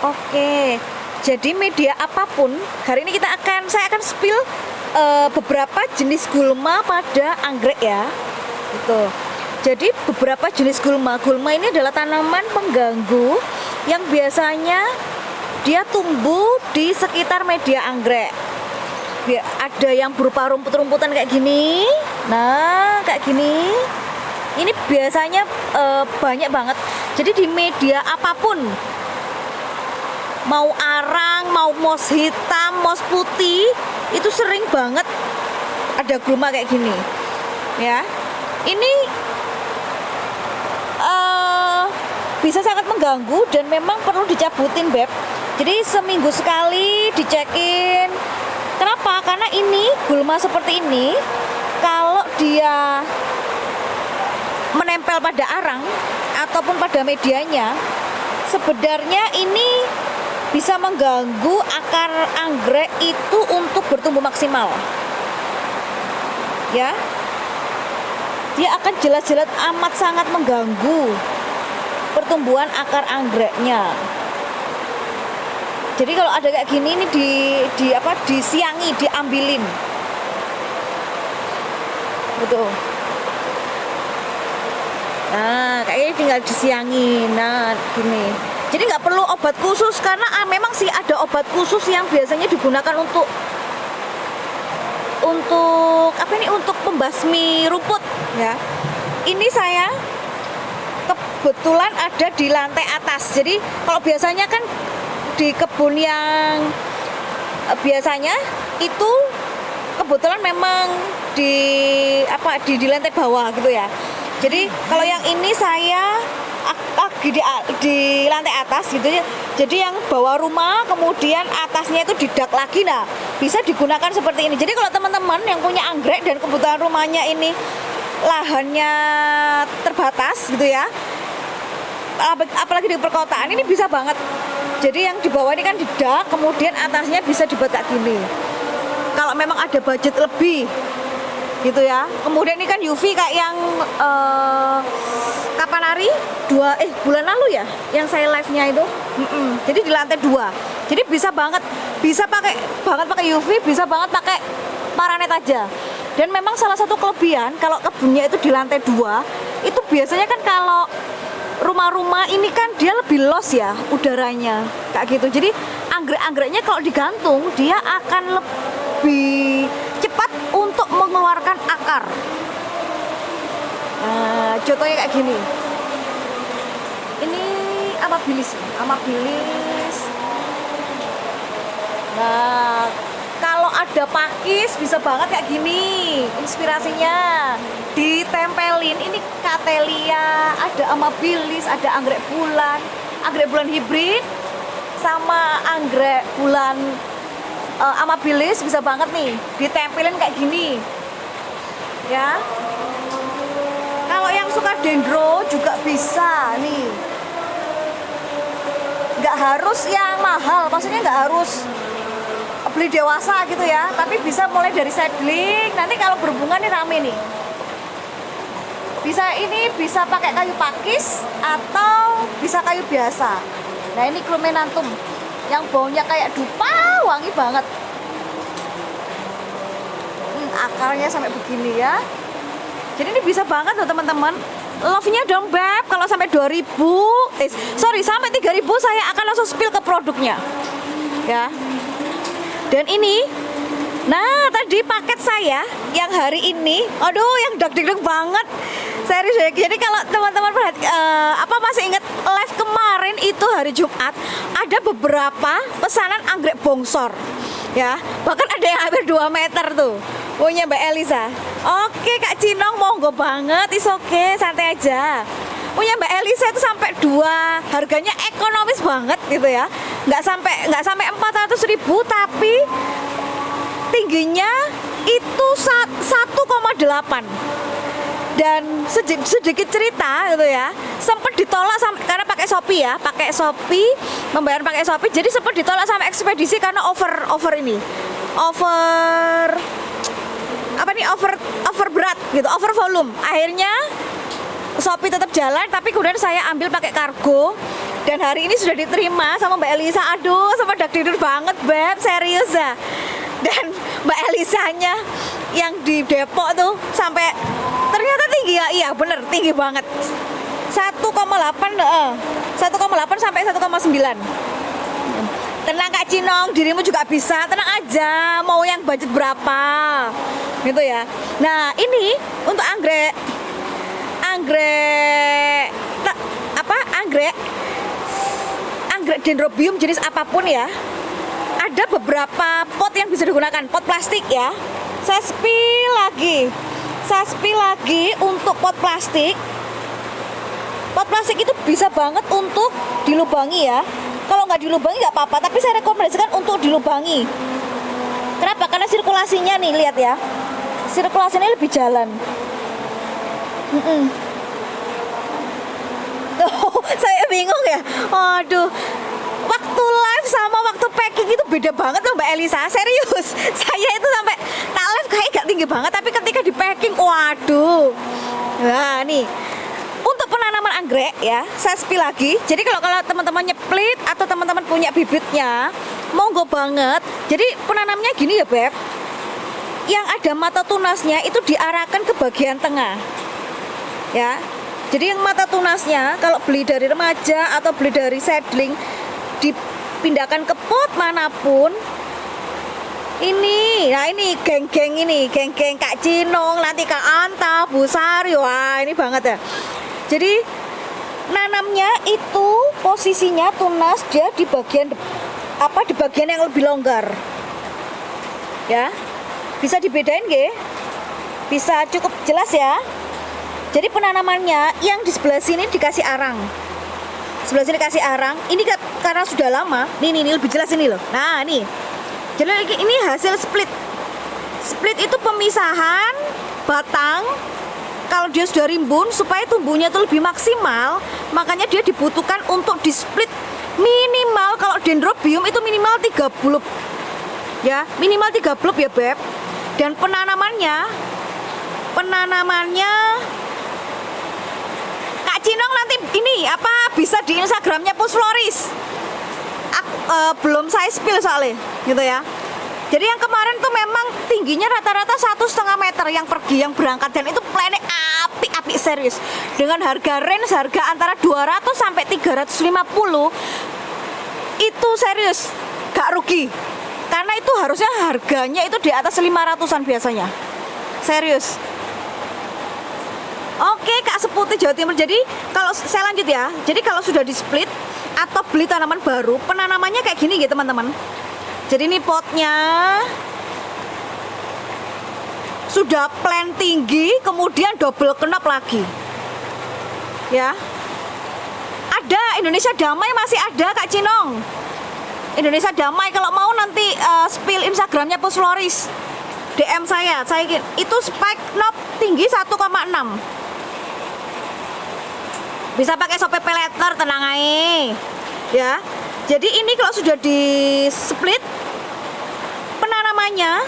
Oke, jadi media apapun hari ini saya akan spill beberapa jenis gulma pada anggrek ya. Gitu. Jadi beberapa jenis gulma ini adalah tanaman pengganggu yang biasanya dia tumbuh di sekitar media anggrek. Ada yang berupa rumput-rumputan kayak gini. Nah, kayak gini. Ini biasanya banyak banget. Jadi di media apapun, mau arang, mau moss hitam, moss putih, itu sering banget ada gulma kayak gini. Ya, ini bisa sangat mengganggu dan memang perlu dicabutin, Beb. Jadi seminggu sekali dicekin. Kenapa? Karena ini gulma seperti ini, kalau dia menempel pada arang ataupun pada medianya, sebenarnya ini bisa mengganggu akar anggrek itu untuk bertumbuh maksimal. Ya, dia akan jelas-jelas amat sangat mengganggu pertumbuhan akar anggreknya. Jadi kalau ada kayak gini ini disiangi, diambilin. Betul. Nah, kayaknya tinggal disiangi. Nah, gini. Jadi nggak perlu obat khusus karena memang sih ada obat khusus yang biasanya digunakan untuk untuk pembasmi rumput ya. Ini saya kebetulan ada di lantai atas. Jadi kalau biasanya kan di kebun yang biasanya itu kebetulan memang di lantai bawah gitu ya. Jadi kalau yang ini saya di lantai atas gitu ya. Jadi yang bawah rumah kemudian atasnya itu didak lagi. Nah, bisa digunakan seperti ini. Jadi kalau teman-teman yang punya anggrek dan kebetulan rumahnya ini lahannya terbatas gitu ya, apalagi di perkotaan, ini bisa banget. Jadi yang di bawah ini kan didak, kemudian atasnya bisa dibuat kayak gini. Kalau memang ada budget lebih gitu ya. Kemudian ini kan UV kayak yang kapan hari? Bulan lalu ya yang saya live-nya itu. Jadi di lantai 2. Jadi bisa banget pakai UV, bisa banget pakai paranet aja. Dan memang salah satu kelebihan kalau kebunnya itu di lantai 2, itu biasanya kan kalau rumah-rumah ini kan dia lebih los ya udaranya kayak gitu. Jadi anggrek-anggreknya kalau digantung dia akan lebih cepat untuk mengeluarkan akar. Nah, contohnya kayak gini. Ini amabilis. Nah, kalau ada pakis bisa banget kayak gini. Inspirasinya ditempelin. Ini Cattleya, ada amabilis, ada anggrek bulan hibrid sama anggrek bulan amabilis bisa banget nih ditempelin kayak gini. Ya. Kalau yang suka dendro juga bisa nih. Nggak harus yang mahal, maksudnya nggak harus beli dewasa gitu ya, tapi bisa mulai dari seedling. Nanti kalau berbunga nih rame nih. Bisa pakai kayu pakis atau bisa kayu biasa. Nah, ini Chlomenanthum yang baunya kayak dupa, wangi banget. Akarnya sampai begini ya. Jadi ini bisa banget loh teman-teman. Love-nya dong Beb, kalau sampai 2.000, sampai 3.000 saya akan langsung spill ke produknya. Ya. Dan ini, nah tadi paket saya yang hari ini, aduh yang deg-deg banget. Serius ya. Jadi kalau teman-teman masih ingat live kemarin itu hari Jumat, ada beberapa pesanan anggrek bongsor. Ya, bahkan ada yang hampir 2 meter tuh. Punya Mbak Elisa. Oke Kak Cinong, monggo banget, is oke, santai aja. Punya Mbak Elisa itu sampai 2, harganya ekonomis banget gitu ya. Nggak sampai 400.000, tapi tingginya itu 1,8. Dan sedikit cerita gitu ya, sempat ditolak karena pakai Shopee membayar pakai Shopee, jadi sempat ditolak sama ekspedisi karena over berat gitu, over volume. Akhirnya Shopee tetap jalan, tapi kemudian saya ambil pakai kargo Dan hari ini sudah diterima sama Mbak Elisa. Aduh, sama dakdikduk banget, Beb. Serius ya. Dan Mbak Elisanya yang di Depok tuh sampai ternyata tinggi ya. Iya, bener, tinggi banget. 1,8 1,8 sampai 1,9. Tenang Kak Cinong, dirimu juga bisa. Tenang aja, mau yang budget berapa gitu ya. Nah, ini untuk anggrek dendrobium jenis apapun ya. Ada beberapa pot yang bisa digunakan, pot plastik ya. Saya spill lagi untuk pot plastik. Pot plastik itu bisa banget untuk dilubangi ya. Kalau nggak dilubangi nggak apa-apa, tapi saya rekomendasikan untuk dilubangi. Kenapa? Karena sirkulasinya nih, lihat ya. Sirkulasinya lebih jalan. Saya bingung ya. Aduh. Waktu live sama waktu packing itu beda banget loh Mbak Elisa. Serius. Saya itu sampai tak live kayak gak tinggi banget, tapi ketika di packing, waduh. Nah, nih. Untuk penanaman anggrek ya, saya spill lagi. Jadi kalau teman-teman nyeplit atau teman-teman punya bibitnya, monggo banget. Jadi penanamnya gini ya, Beb. Yang ada mata tunasnya itu diarahkan ke bagian tengah. Ya. Jadi yang mata tunasnya kalau beli dari remaja atau beli dari seedling dipindahkan ke pot manapun. Ini, nah ini geng-geng Kak Cinong, nanti Kak Anta, Bu Sari, wah ini banget ya. Jadi nanamnya itu posisinya tunas dia di bagian di bagian yang lebih longgar. Ya. Bisa dibedain nggih? Bisa cukup jelas ya. Jadi penanamannya yang di sebelah sini dikasih arang. Sebelah sini dikasih arang. Ini karena sudah lama. Nih lebih jelas ini loh. Nah, nih. Jadi ini hasil split. Split itu pemisahan batang. Kalau dia sudah rimbun supaya tumbuhnya itu lebih maksimal, makanya dia dibutuhkan untuk di split minimal. Kalau dendrobium itu minimal 3 bulb. Ya, minimal 3 bulb ya, Beb. Dan penanamannya Kak Cinong nanti ini bisa di Instagramnya Pusfloris. Belum saya spill soalnya gitu ya. Jadi yang kemarin tuh memang tingginya rata-rata 1,5 meter yang pergi, yang berangkat, dan itu plannya api serius. Dengan harga antara 200 sampai 350 itu serius, gak rugi. Karena itu harusnya harganya itu di atas 500-an biasanya. Serius. Oke, Kak Seputi Jawa Timur. Jadi kalau saya lanjut ya. Jadi kalau sudah di split atau beli tanaman baru, penanamannya kayak gini gitu teman-teman. Jadi ini potnya sudah plan tinggi, kemudian double knop lagi. Ya. Ada Indonesia Damai, masih ada Kak Cinong. Indonesia Damai, kalau mau nanti spill Instagramnya Pusfloris. DM saya itu spike knop tinggi 1,6. Bisa pakai sope peleter, tenang aja. Ya. Jadi ini kalau sudah di split penanamannya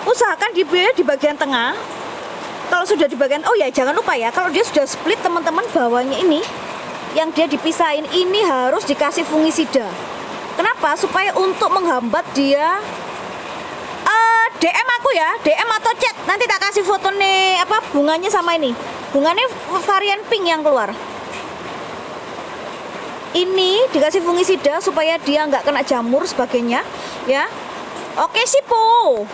usahakan di bagian tengah. Kalau sudah di bagian, oh ya jangan lupa ya, kalau dia sudah split teman-teman, bawahnya ini yang dia dipisahin ini harus dikasih fungisida. Kenapa? Supaya untuk menghambat dia. DM aku ya, DM atau chat, nanti tak kasih foto nih bunganya sama ini. Bunganya varian pink yang keluar. Ini dikasih fungisida supaya dia nggak kena jamur sebagainya, ya. Oke sih Po.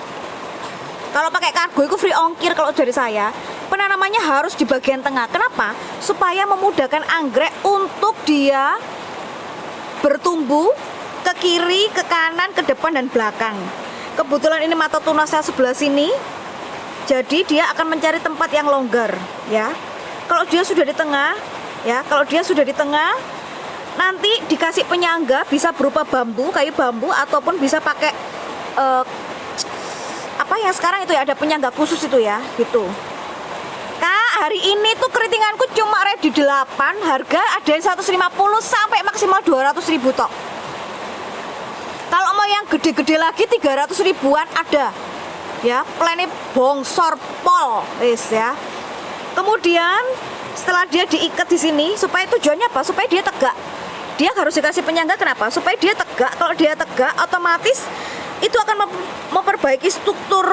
Kalau pakai kargo itu free ongkir kalau dari saya. Penanamannya harus di bagian tengah. Kenapa? Supaya memudahkan anggrek untuk dia bertumbuh ke kiri, ke kanan, ke depan dan belakang. Kebetulan ini mata tunasnya sebelah sini. Jadi dia akan mencari tempat yang longgar, ya. Kalau dia sudah di tengah, ya, nanti dikasih penyangga, bisa berupa bambu, kayu bambu, ataupun bisa pakai yang sekarang itu ya, ada penyangga khusus itu ya, gitu. Kak, hari ini tuh keritinganku cuma ready 8, harga ada yang 150 sampai maksimal 200.000 tok. Kalau mau yang gede-gede lagi 300 ribuan ada. Ya, plannya bongsor pol, ya. Kemudian setelah dia diikat di sini, supaya tujuannya apa? Supaya dia tegak. Dia harus dikasih penyangga, kenapa? Supaya dia tegak. Kalau dia tegak, otomatis itu akan memperbaiki struktur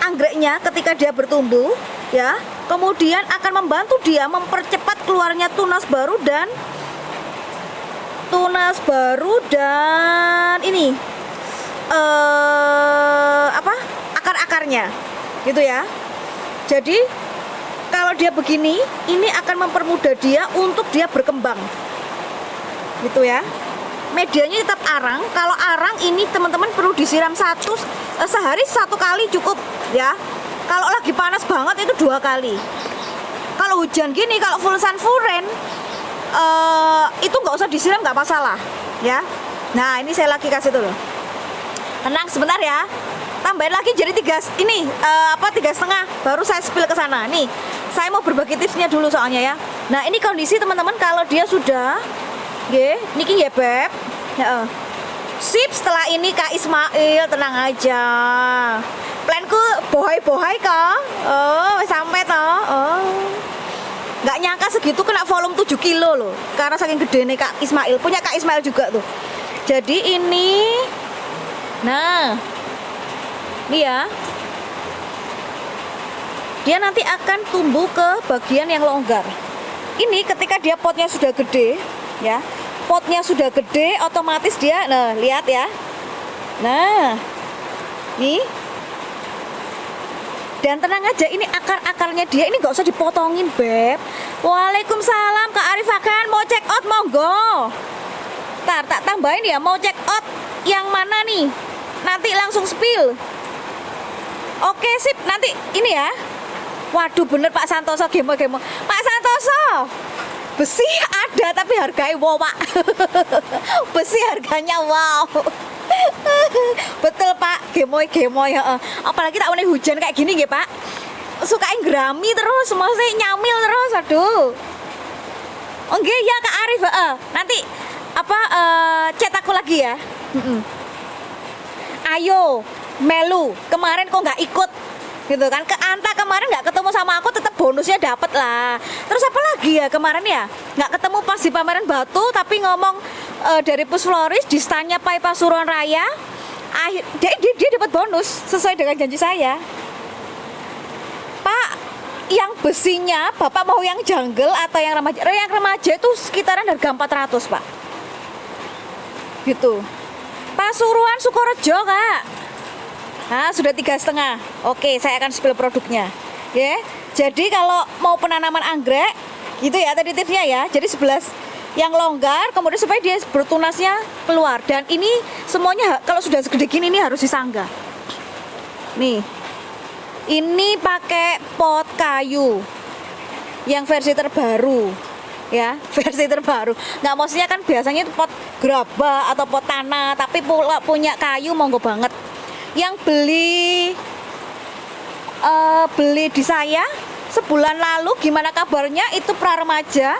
anggreknya ketika dia bertumbuh, ya. Kemudian akan membantu dia mempercepat keluarnya tunas baru dan ini akar-akarnya, gitu ya. Jadi kalau dia begini, ini akan mempermudah dia untuk dia berkembang, gitu ya. Medianya tetap arang. Kalau arang ini teman-teman perlu disiram sehari 1 kali cukup ya. Kalau lagi panas banget itu 2 kali. Kalau hujan gini, kalau full sun full rain, itu nggak usah disiram, nggak masalah ya. Nah ini saya lagi kasih dulu. Tenang sebentar ya. Tambahin lagi jadi 3,5 baru saya spill ke sana. Nih saya mau berbagi tipsnya dulu soalnya ya. Nah ini kondisi teman-teman kalau dia sudah niki ya Beb. Ya. Sip, setelah ini Kak Ismail tenang aja. Planku bohai-bohai kok. Oh, sampai toh. Oh. Nggak nyangka segitu kena volume 7 kilo loh. Karena saking gede nih Kak Ismail. Punya Kak Ismail juga tuh. Jadi ini ini ya. Dia nanti akan tumbuh ke bagian yang longgar. Ini ketika dia potnya sudah gede ya. Potnya sudah gede, otomatis dia, lihat ya. Nah, nih. Dan tenang aja, ini akar-akarnya dia ini nggak usah dipotongin, Beb. Waalaikumsalam Kak Arif Akan, mau check out monggo. Tak tambahin ya, mau check out yang mana nih? Nanti langsung spill. Oke, sip, nanti ini ya. Waduh, bener Pak Santoso, gemo. Pak Santoso, besi ada tapi harganya wow Pak. Besi harganya wow. Betul Pak, gemoy ya. Apalagi tak mulai hujan kayak gini ya Pak. Sukain gerami terus, maksudnya nyamil terus, aduh. Oke ya Kak Arif, nanti chat aku lagi ya. Ayo, melu. Kemarin kok nggak ikut? Gitu kan, ke Anta kemarin nggak ketemu sama aku, tetap bonusnya dapet lah. Terus apa lagi ya kemarin ya, nggak ketemu pas di pameran batu tapi ngomong dari Pus Floris di standnya Pai Pasuruan Raya, dia dapat bonus sesuai dengan janji saya. Pak, yang besinya Bapak mau yang jungle atau yang remaja? Yang remaja itu sekitaran harga 400 Pak, gitu. Pasuruan Sukorejo Kak. Nah, sudah 3,5. Oke, saya akan spill produknya. Ya. Jadi kalau mau penanaman anggrek, gitu ya tadi tipsnya ya. Jadi 11 yang longgar, kemudian supaya dia bertunasnya keluar. Dan ini semuanya kalau sudah segede gini ini harus disanggah. Nih. Ini pakai pot kayu. Yang versi terbaru. Ya, versi terbaru. Nggak, maksudnya kan biasanya itu pot gerabah atau pot tanah, tapi punya kayu monggo banget. Yang beli di saya sebulan lalu, gimana kabarnya? Itu pra remaja.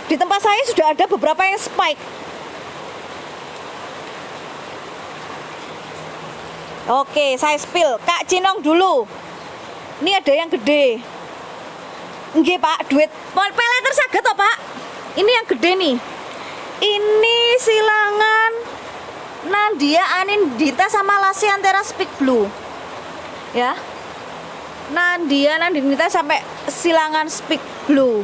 Di tempat saya sudah ada beberapa yang spike. Oke, saya spill. Kak Cinong dulu. Ini ada yang gede. Nggih Pak, duit peleter saged toh Pak. Ini yang gede nih. Ini silangan Nandia Anindita sama Lasiantera Speak Blue. Ya. Nandia Anindita sampai silangan Speak Blue.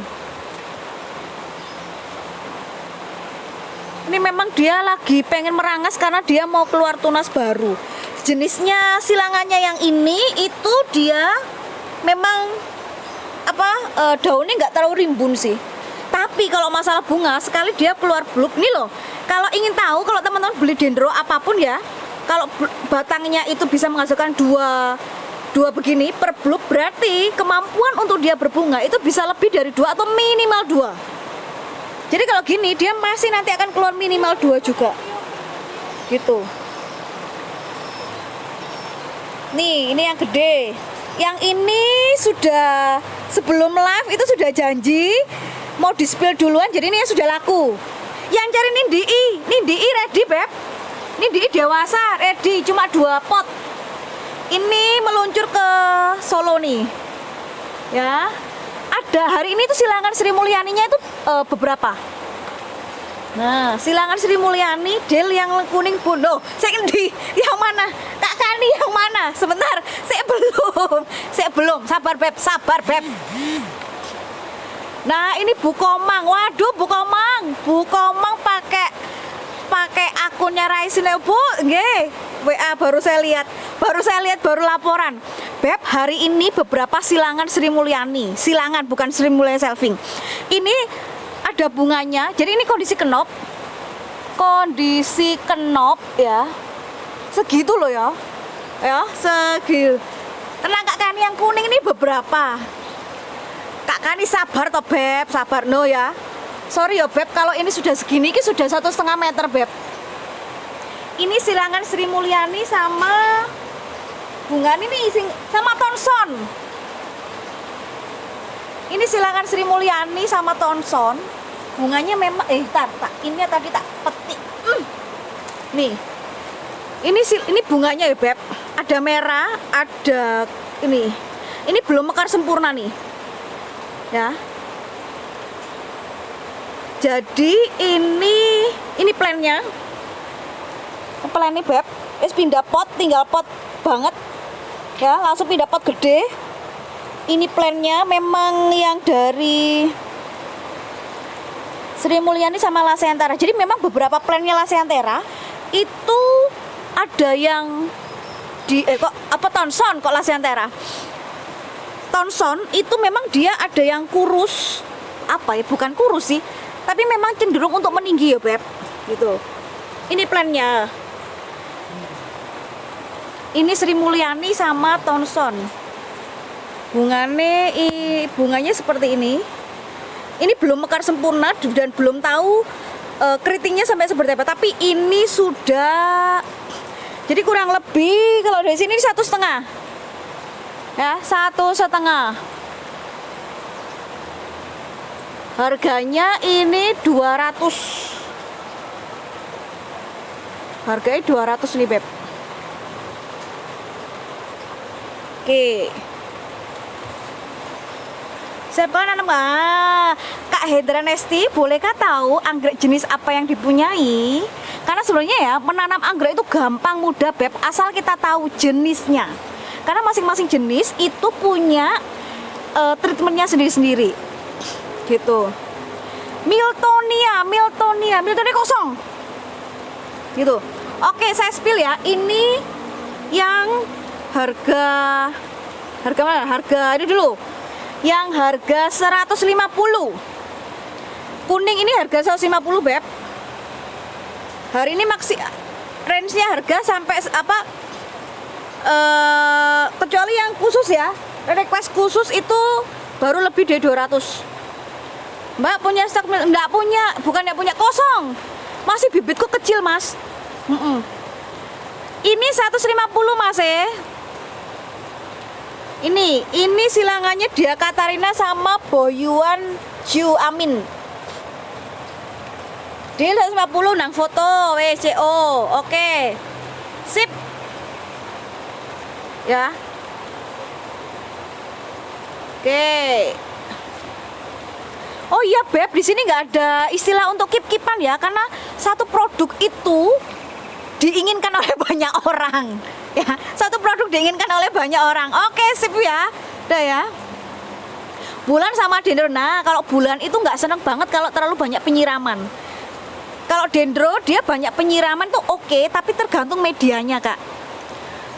Ini memang dia lagi pengen merangas karena dia mau keluar tunas baru. Jenisnya silangannya yang ini itu dia memang daunnya nggak terlalu rimbun sih. Tapi kalau masalah bunga, sekali dia keluar blub nih loh. Kalau ingin tahu, kalau teman-teman beli dendro apapun ya, kalau batangnya itu bisa menghasilkan dua begini per blub, berarti kemampuan untuk dia berbunga itu bisa lebih dari 2 atau minimal 2. Jadi kalau gini dia masih nanti akan keluar minimal 2 juga. Gitu. Nih, ini yang gede. Yang ini sudah sebelum live itu sudah janji mau di-spill duluan, jadi ini sudah laku. Yang cari Nindii ready Beb. Nindii dewasa ready, cuma 2 pot. Ini meluncur ke Solo nih. Ya. ada hari ini tuh silangan Sri Mulyaninya itu beberapa. Nah, silangan Sri Mulyani, Del yang kuning pun. Loh, saya di yang mana? Kak Kani yang mana? Sebentar, saya belum. Sabar Beb, sabar Beb. Nah, ini Bu Komang. Waduh, Bu Komang pakai akunnya Raisina, Bu. Nggih. WA baru saya lihat, baru laporan. Beb, hari ini beberapa silangan Sri Mulyani. Silangan bukan Sri Mulyani Shelving. Ini ada bunganya. Jadi ini kondisi kenop ya, segitu loh ya, segitu. Tenang Kak Kani, yang kuning ini beberapa. Kak Kani sabar toh Beb, sabar no ya. Sorry ya Beb, kalau ini sudah segini, ini sudah 1,5 meter Beb. Ini silangan Sri Mulyani sama bunga ini sama Thomson. Ini silangan Sri Mulyani sama Thomson. Bunganya memang ini tadi tak petik. Nih. Ini bunganya ya, Beb. Ada merah, ada ini. Ini belum mekar sempurna nih. Ya. Jadi ini plannya. Plan nih, Beb. Wis pindah pot, tinggal pot banget. Ya, langsung pindah pot gede. Ini plannya memang yang dari Sri Mulyani sama Lasentera. Jadi memang beberapa plannya Lasentera itu ada yang Thomson kok Lasentera. Thomson itu memang dia ada yang kurus. Bukan kurus sih, tapi memang cenderung untuk meninggi ya, Beb. Gitu. Ini plannya. Ini Sri Mulyani sama Thomson. Bunganya seperti ini. Ini belum mekar sempurna dan belum tahu keritingnya sampai seperti apa. Tapi ini sudah, jadi kurang lebih kalau dari sini 1,5, ya 1,5. Harganya ini 200. Harganya 200 nih Beb. Oke. Siapa nanam? Kak Hendra Nesti, bolehkah tahu anggrek jenis apa yang dipunyai? Karena sebenarnya ya menanam anggrek itu gampang, mudah Beb, asal kita tahu jenisnya. Karena masing-masing jenis itu punya treatmentnya sendiri-sendiri. Gitu. Miltonia kosong. Gitu. Oke, saya spill ya. Ini yang harga mana? Harga ini dulu. Yang harga 150. Kuning ini harga 150 Beb. Hari ini range-nya harga sampai kecuali yang khusus ya, request khusus itu baru lebih dari 200. Mbak punya stok? Enggak punya, bukannya punya, kosong. Masih bibitku kecil Mas. Ini 150 Mas Ini silangannya dia Katarina sama Boyuan Ju Amin. Dia 150 nang foto WCO. Oke. Sip. Ya. Oke. Oh iya Beb, di sini nggak ada istilah untuk kip-kipan ya, karena satu produk itu diinginkan oleh banyak orang. Ya, satu produk diinginkan oleh banyak orang. Oke, sip ya. Udah ya. Bulan sama dendro. Nah, kalau bulan itu nggak seneng banget kalau terlalu banyak penyiraman. Kalau dendro dia banyak penyiraman tuh oke, tapi tergantung medianya, Kak.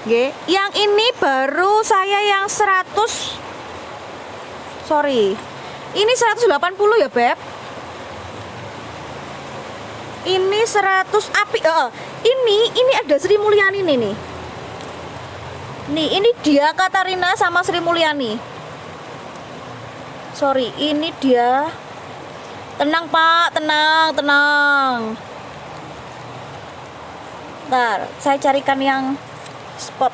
Oke. Yang ini baru saya yang 100. Sorry. Ini 180 ya, Beb. Ini 100 api. Ini ada Sri Mulyani nih. Nih, ini dia Katarina sama Sri Mulyani. Sorry, ini dia. Tenang, Pak, tenang. Bentar, saya carikan yang spot.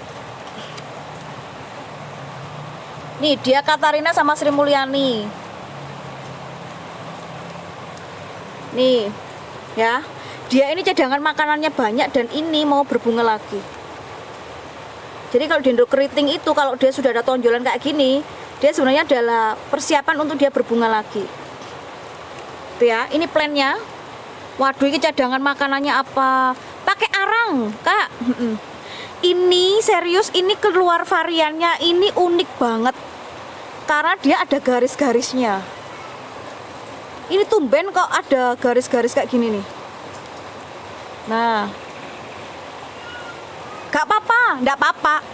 Nih, dia Katarina sama Sri Mulyani. Nih, ya. Dia ini cadangan makanannya banyak dan ini mau berbunga lagi. Jadi kalau dendro keriting itu kalau dia sudah ada tonjolan kayak gini, Dia sebenarnya adalah persiapan untuk dia berbunga lagi. Tuh ya, ini plannya. Waduh, ini cadangan makanannya apa? Pakai arang, Kak. Ini serius, ini keluar variannya, ini unik banget. Karena dia ada garis-garisnya. Ini tumben kok ada garis-garis kayak gini nih. Nah, gak apa-apa, enggak apa-apa.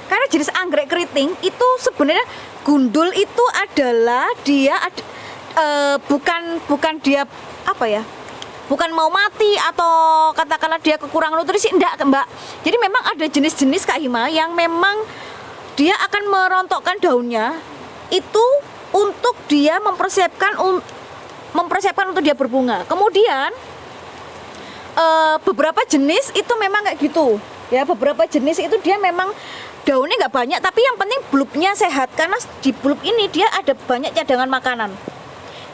Karena jenis anggrek keriting itu sebenarnya gundul itu adalah dia bukan dia apa ya? Bukan mau mati atau katakanlah dia kekurangan nutrisi, enggak, Mbak. Jadi memang ada jenis-jenis Kak Hima yang memang dia akan merontokkan daunnya itu untuk dia mempersiapkan untuk dia berbunga. Kemudian beberapa jenis itu memang kayak gitu. Ya, beberapa jenis itu dia memang daunnya nggak banyak, tapi yang penting bulbnya sehat karena di bulb ini dia ada banyak cadangan makanan.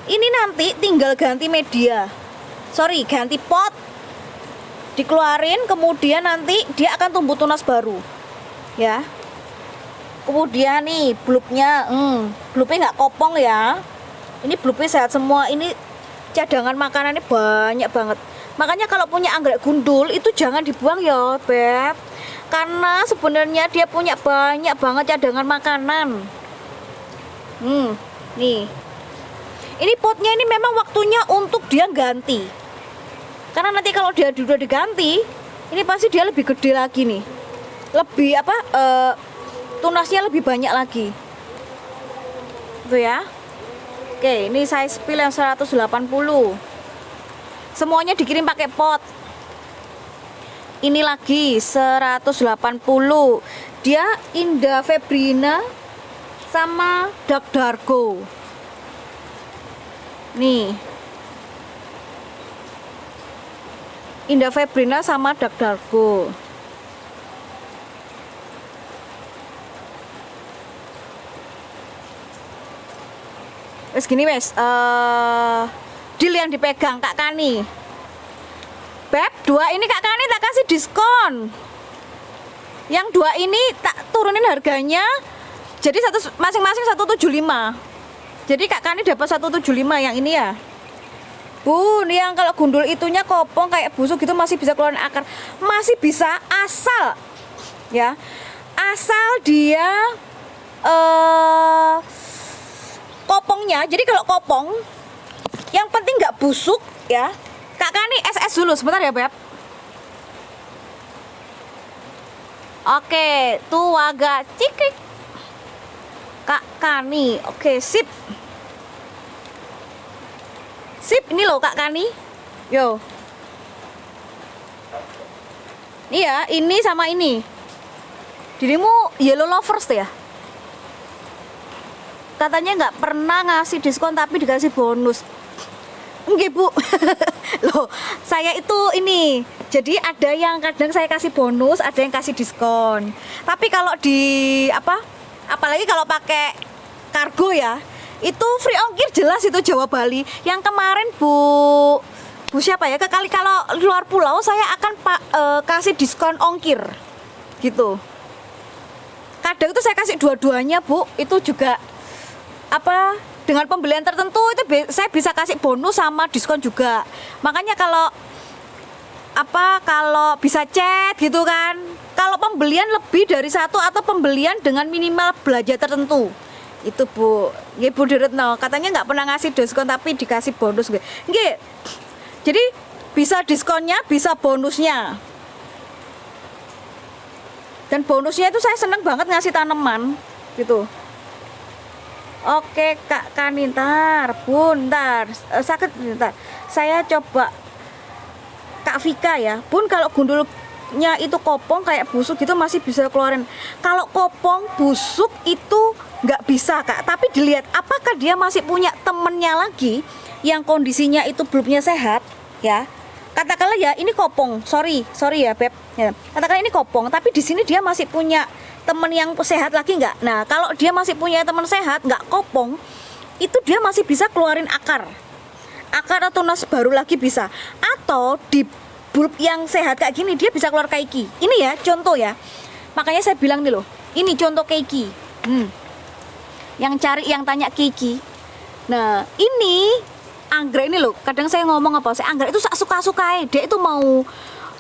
Ini nanti tinggal ganti media, ganti pot, dikeluarin, kemudian nanti dia akan tumbuh tunas baru, ya. Kemudian nih bulbnya nggak kopong ya. Ini bulbnya sehat semua. Ini cadangan makanannya banyak banget. Makanya kalau punya anggrek gundul itu jangan dibuang ya, Beb. Karena sebenarnya dia punya banyak banget cadangan makanan. Nih. Ini potnya ini memang waktunya untuk dia ganti. Karena nanti kalau dia sudah diganti, ini pasti dia lebih gede lagi nih. Lebih tunasnya lebih banyak lagi. Itu ya. Oke, ini size pil yang 180. Semuanya dikirim pakai pot. Ini lagi 180. Dia Indah Febrina sama Dark Darko. Nih. Indah Febrina sama Dark Darko. Wes gini wes, deal yang dipegang Kak Kani. Beb, 2 ini Kak Kani tak kasih diskon. Yang 2 ini tak turunin harganya. Jadi masing-masing 175. Jadi Kak Kani dapat 175 yang ini ya. Bun, yang kalau gundul itunya kopong kayak busuk gitu masih bisa keluarin akar. Masih bisa asal ya. Asal dia kopongnya, jadi kalau kopong yang penting nggak busuk ya. Kak Kani SS dulu sebentar ya, Beb. Oke, tuh agak cikik Kak Kani. Oke, sip. Sip, ini loh Kak Kani. Yo. Iya, ini sama ini. Dirimu yellow lovers ya? Katanya nggak pernah ngasih diskon tapi dikasih bonus. Enggak, Bu. Loh, saya itu ini. Jadi ada yang kadang saya kasih bonus, ada yang kasih diskon. Tapi kalau apalagi kalau pakai kargo ya, itu free ongkir jelas itu Jawa Bali. Yang kemarin Bu siapa ya? Kali kalau luar pulau saya akan kasih diskon ongkir. Gitu. Kadang itu saya kasih dua-duanya, Bu. Itu juga dengan pembelian tertentu itu saya bisa kasih bonus sama diskon juga. Makanya kalau bisa chat gitu kan, kalau pembelian lebih dari 1 atau pembelian dengan minimal belanja tertentu itu Bu, ya Bu Diretno katanya nggak pernah ngasih diskon tapi dikasih bonus nggih. Jadi bisa diskonnya, bisa bonusnya. Dan bonusnya itu saya seneng banget ngasih tanaman gitu. Oke Kak Kanintar, bentar, sakit bentar. Saya coba Kak Vika ya, Bun, kalau gundulnya itu kopong kayak busuk gitu masih bisa keluarin. Kalau kopong busuk itu nggak bisa Kak, tapi dilihat apakah dia masih punya temennya lagi yang kondisinya itu bulbnya sehat ya. Katakanlah ya ini kopong, sorry ya Beb ya. Katakanlah ini kopong, tapi di sini dia masih punya teman yang sehat lagi nggak? Nah kalau dia masih punya teman sehat nggak kopong, itu dia masih bisa keluarin akar atau tunas baru lagi bisa. Atau di bulb yang sehat kayak gini dia bisa keluar keiki. Ini ya contoh ya, makanya saya bilang nih loh, ini contoh keiki. yang cari, yang tanya Kiki. Nah, ini anggrek ini loh, kadang saya ngomong apa, saya anggrek itu suka-sukai. Dia itu mau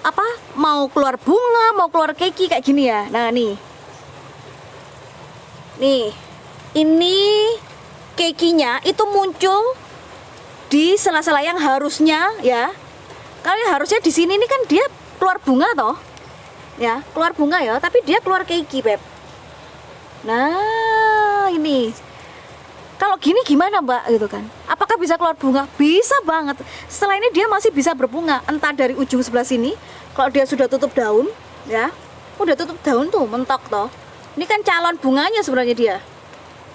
apa? Mau keluar bunga, mau keluar keiki kayak gini ya. Nah, nih. Nih. Ini keikinya itu muncul di sela-sela yang harusnya ya. Kalau yang harusnya di sini ini kan dia keluar bunga toh. Ya, keluar bunga ya, tapi dia keluar keiki, Beb. Nah, ini. Kalau gini gimana, Mbak, gitu kan? Apakah bisa keluar bunga? Bisa banget. Setelah ini dia masih bisa berbunga, entah dari ujung sebelah sini. Kalau dia sudah tutup daun, ya, udah tutup daun tuh, mentok toh. Ini kan calon bunganya sebenarnya dia.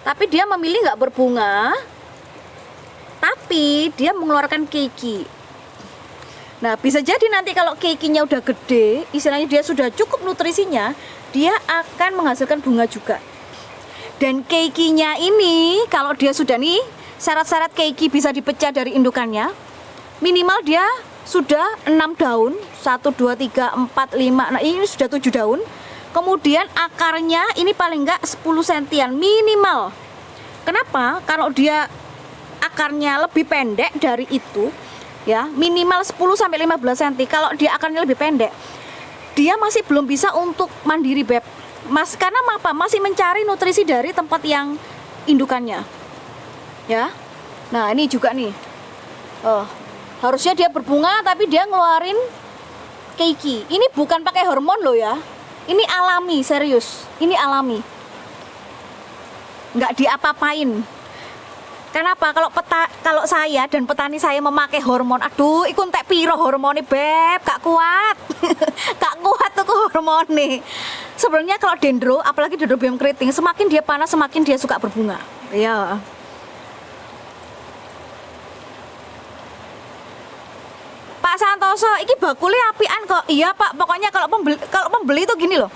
Tapi dia memilih nggak berbunga, tapi dia mengeluarkan keiki. Nah, bisa jadi nanti kalau keikinya udah gede, istilahnya dia sudah cukup nutrisinya, dia akan menghasilkan bunga juga. Dan keikinya ini, kalau dia sudah nih, syarat-syarat keiki bisa dipecah dari indukannya, minimal dia sudah 6 daun, 1, 2, 3, 4, 5, nah ini sudah 7 daun. Kemudian akarnya ini paling enggak 10 sentian minimal. Kenapa? Kalau dia akarnya lebih pendek dari itu, ya minimal 10 sampai 15 cm. Kalau dia akarnya lebih pendek, dia masih belum bisa untuk mandiri, Beb. Karena apa? Masih mencari nutrisi dari tempat yang indukannya. Ya. Nah, ini juga nih. Harusnya dia berbunga tapi dia ngeluarin keiki. Ini bukan pakai hormon loh ya. Ini alami, serius. Ini alami. Nggak diapa-apain. Kenapa? Kalau saya dan petani saya memakai hormon, aduh, ikut entek piro hormone, Beb, gak kuat. Gak kuat tuh hormone. Sebenarnya kalau dendro, apalagi dendrobium keriting, semakin dia panas semakin dia suka berbunga. Iya. Pak Santoso, ini bakulnya apian kok. Iya, Pak, pokoknya kalau pembeli itu gini loh.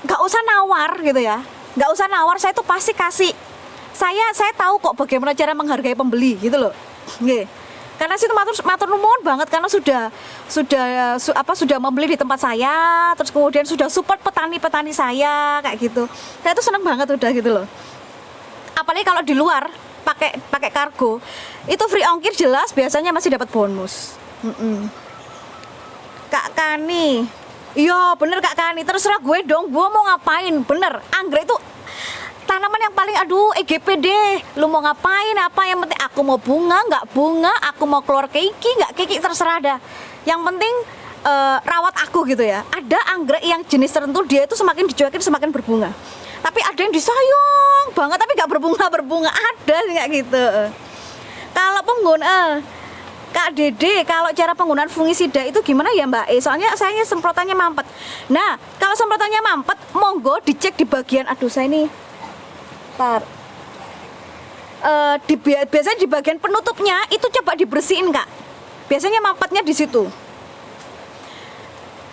Nggak usah nawar gitu ya. Nggak usah nawar, saya tuh pasti kasih. Saya tahu kok bagaimana cara menghargai pembeli gitu loh. Nggih. Karena situ matur nuwun banget karena sudah membeli di tempat saya, terus kemudian sudah support petani-petani saya kayak gitu. Saya tuh seneng banget udah gitu loh. Apalagi kalau di luar pakai kargo, itu free ongkir jelas biasanya masih dapat bonus. Kak Kani, iya bener Kak Kani, terserah gue dong, gue mau ngapain, bener. Anggrek itu tanaman yang paling EGPD, lu mau ngapain, apa yang penting aku mau bunga, nggak bunga, aku mau keluar keiki, nggak keiki, terserah dah. Yang penting rawat aku gitu ya. Ada anggrek yang jenis tertentu dia itu semakin dicuekin semakin berbunga. Tapi ada yang disayang banget tapi nggak berbunga, ada kayak gitu. Kalau pengguna Kak Dede, kalau cara penggunaan fungisida itu gimana ya Mbak? Soalnya saya semprotannya mampet. Nah, kalau semprotannya mampet, monggo dicek di bagian, aduh saya ini, biasanya di bagian penutupnya itu coba dibersihin Kak. Biasanya mampetnya di situ.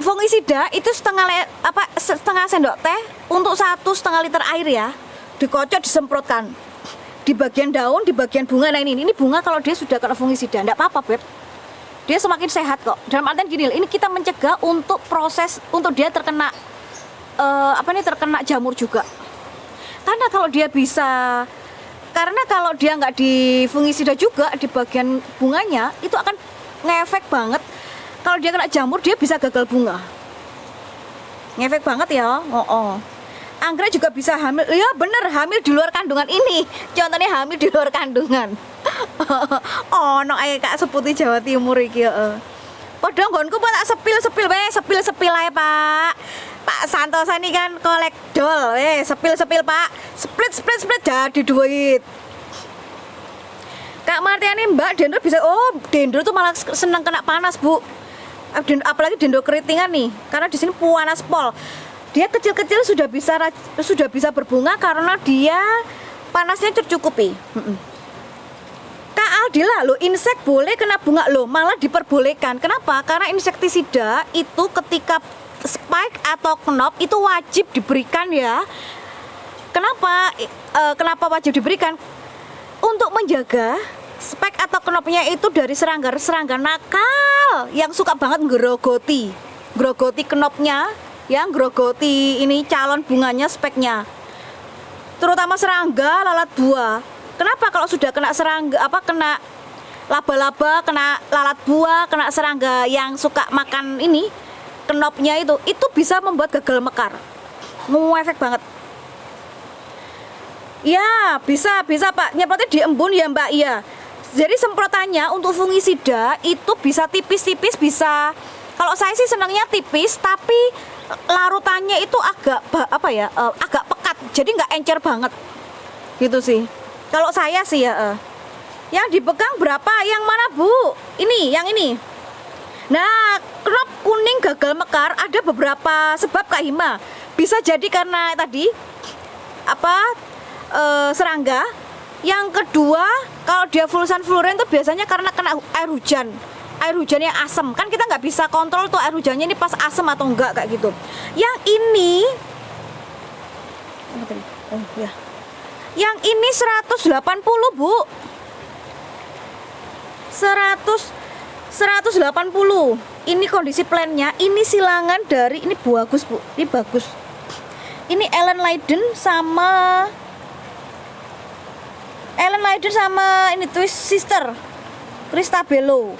Fungisida itu setengah sendok teh untuk 1,5 liter air ya, dikocok disemprotkan. Di bagian daun, di bagian bunga. Nah ini bunga kalau dia sudah kena fungisida, enggak apa-apa, Beb. Dia semakin sehat kok. Dalam artian gini, ini kita mencegah untuk proses untuk dia terkena terkena jamur juga. Karena kalau dia nggak di fungisida juga di bagian bunganya, itu akan ngefek banget. Kalau dia kena jamur, dia bisa gagal bunga. Ngefek banget ya. Anggrek juga bisa hamil. Ya bener, hamil di luar kandungan ini. Contohnya hamil di luar kandungan. No Kak seputi Jawa Timur iki heeh. Padha nggonku tak sepil ae, Pak. Pak Santoso ini kan kolektor. Sepil Pak. Split jadi duit. Kak Martiani, Mbak, dendro bisa. Dendro tuh malah senang kena panas, Bu. Apalagi dendro keritingan nih. Karena di sini panas pol. Dia kecil-kecil sudah bisa berbunga karena dia panasnya tercukupi. Kak Aldila, lo insek boleh kena bunga lo, malah diperbolehkan. Kenapa? Karena insektisida itu ketika spike atau knop itu wajib diberikan ya. Kenapa? Kenapa wajib diberikan? Untuk menjaga spike atau knopnya itu dari serangga nakal yang suka banget ngerogoti knopnya, yang grogoti ini calon bunganya, speknya. terutama serangga, lalat buah. Kenapa kalau sudah kena serangga, kena laba-laba, kena lalat buah, kena serangga yang suka makan ini, kenopnya itu bisa membuat gagal mekar. Ngefek banget. Ya, bisa Pak. Nyemprotnya di embun ya Mbak, iya. Jadi semprotannya untuk fungisida itu bisa tipis-tipis, bisa. Kalau saya sih senangnya tipis, tapi larutannya itu agak agak pekat. Jadi nggak encer banget. Gitu sih. Kalau saya sih ya. Yang dipegang berapa? Yang mana, Bu? Ini, yang ini. Nah, kenop kuning gagal mekar ada beberapa sebab Kak Hima. Bisa jadi karena tadi serangga. Yang kedua, kalau dia fluoresan fluoren itu biasanya karena kena air hujan. Air hujannya asam. Kan kita nggak bisa kontrol tuh air hujannya ini pas asam atau enggak kayak gitu. Yang ini Yang ini 180, Bu. 180. Ini kondisi plannya, ini silangan dari ini bagus, Bu. Ini bagus. Ini Ellen Leiden sama ini Twist Sister Cristabello.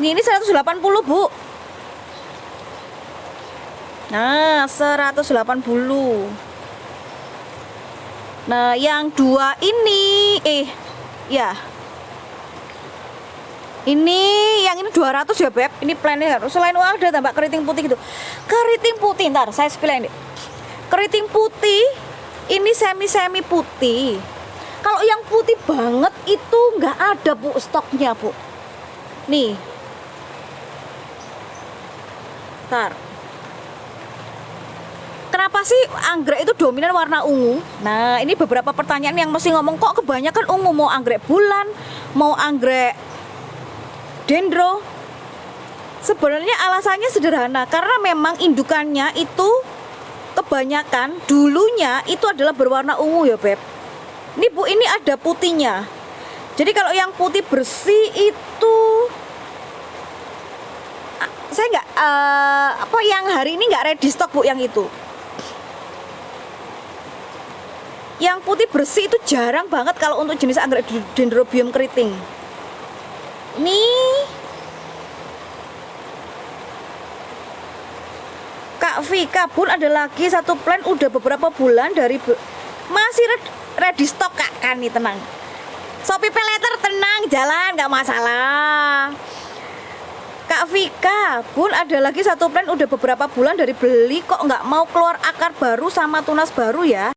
Ini 180, Bu. Nah, 180. Nah, yang dua ini ini yang ini 200 ya, Beb. Ini plannya selain ada tambah keriting putih gitu. Keriting putih, ntar saya spill ini. Keriting putih ini semi putih. Kalau yang putih banget itu nggak ada, Bu, stoknya, Bu. Nih. Ntar. Kenapa sih anggrek itu dominan warna ungu? Nah, ini beberapa pertanyaan yang mesti ngomong, kok kebanyakan ungu, mau anggrek bulan, mau anggrek dendro. Sebenarnya alasannya sederhana, karena memang indukannya itu kebanyakan dulunya itu adalah berwarna ungu ya, Beb. Ini, Bu, ini ada putihnya. Jadi kalau yang putih bersih itu saya nggak yang hari ini nggak ready stock, Bu, yang itu. Yang putih bersih itu jarang banget kalau untuk jenis anggrek dendrobium keriting. Nih Kak Vika pun ada lagi satu plan udah beberapa bulan dari masih ready stock, Kak. Kan nih, tenang. Shopee Pay Later, tenang, jalan, nggak masalah. Kak Vika pun ada lagi satu plan udah beberapa bulan dari beli, kok nggak mau keluar akar baru sama tunas baru ya.